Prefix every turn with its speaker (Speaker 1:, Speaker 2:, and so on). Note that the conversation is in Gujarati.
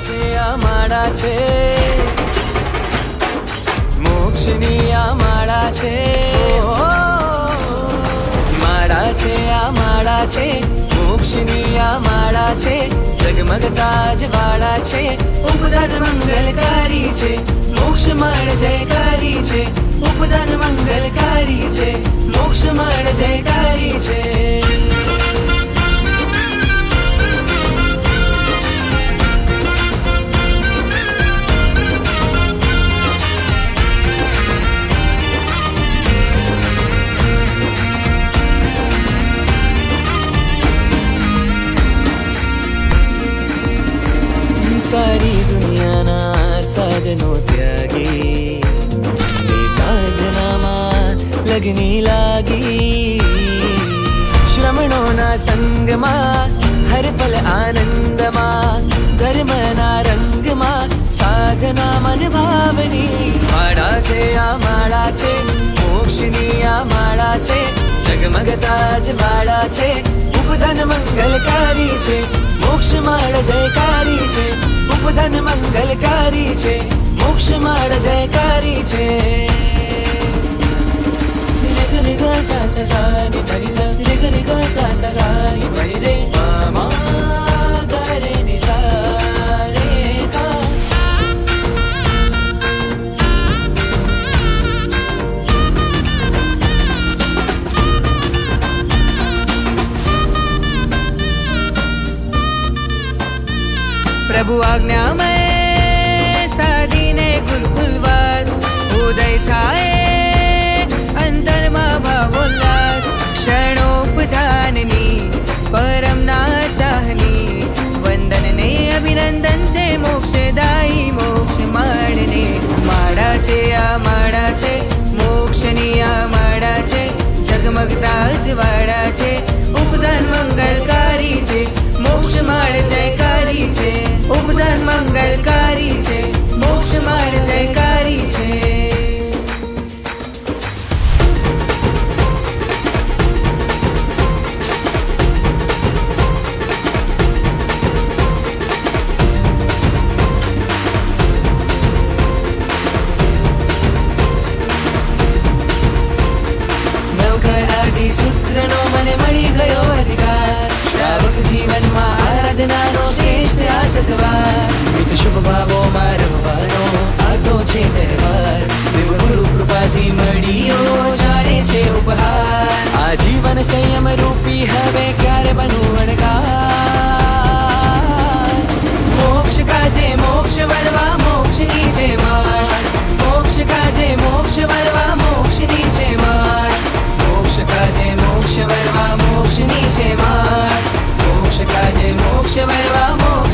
Speaker 1: છે આ માળા છે, મોક્ષની આ માળા છે, માળા છે આ માળા છે, મોક્ષની આ માળા છે, જગમગતા જવાળા છે, ઉપદાન મંગલકારી છે, મોક્ષ માળ જયકારી છે, ઉપદાન મંગલકારી છે, મોક્ષ માળ જયકારી છે. सारी दुनियाना साधनो त्यागी, એ સાધનામાં લગની લાગી, શ્રમણોના સંગમાં હર પલ આનંદમાં, ધર્મના રંગમાં સાધના મન ભાવની. માળા છે આ માળા છે, મોક્ષની આ માળા છે, જગમગતા જવાળા છે, ઉપદાન મંગલકારી છે, મોક્ષ માળ જયકારી છે, ઉપદાન મંગલકારી છે, મોક્ષ માળ જયકારી છે. રે ગ સા સા સા ની ધરી સા, રે ગ સા સા સા ની ભઈ રે મા ગા રે ની સા રે ગા.
Speaker 2: प्रभु आज्ञा में साधीने गुरुकुलवास, उदय थाए अंतर में भावोल्लास, क्षणोपधाननी परम ना चाहनी, वंदन ने अभिनंदन છે મોક્ષદાયી મોક્ષ માળને. માળા છે આ માળા છે, મોક્ષની આ માળા છે, જગમગતા જવાળા છે, ઉપદાન મંગલકારી છે, મોક્ષ માળ જયકારી છે, ઉપદાન મંગલકારી છે, મોક્ષ માળ જયકારી છે.
Speaker 1: નવઘર આદિ સૂત્રનો મને મળી ગયો અધિકાર, શ્રાવક જીવનમાં આરાધનાનો શ્રેષ્ઠ આ સત્વાર, મિત શુભ ભાવોમાં રમવાનો આતો છે તહેવાર, દેવ ગુરુ કૃપાથી મળ્યો જાણે છે ઉપહાર. આ જીવન સંયમ રૂપી હવે ક્યારે બનવું અણકાર, મોક્ષ કાજે મોક્ષ વરવા મોક્ષની છે માળ, મોક્ષ કાજે મોક્ષ વરવા મોક્ષની છે માળ, મોક્ષ કાજે મોક્ષ વરવા મોક્ષની છે માળ, મોક્ષ કાજે મોક્ષ વરવા મોક્ષ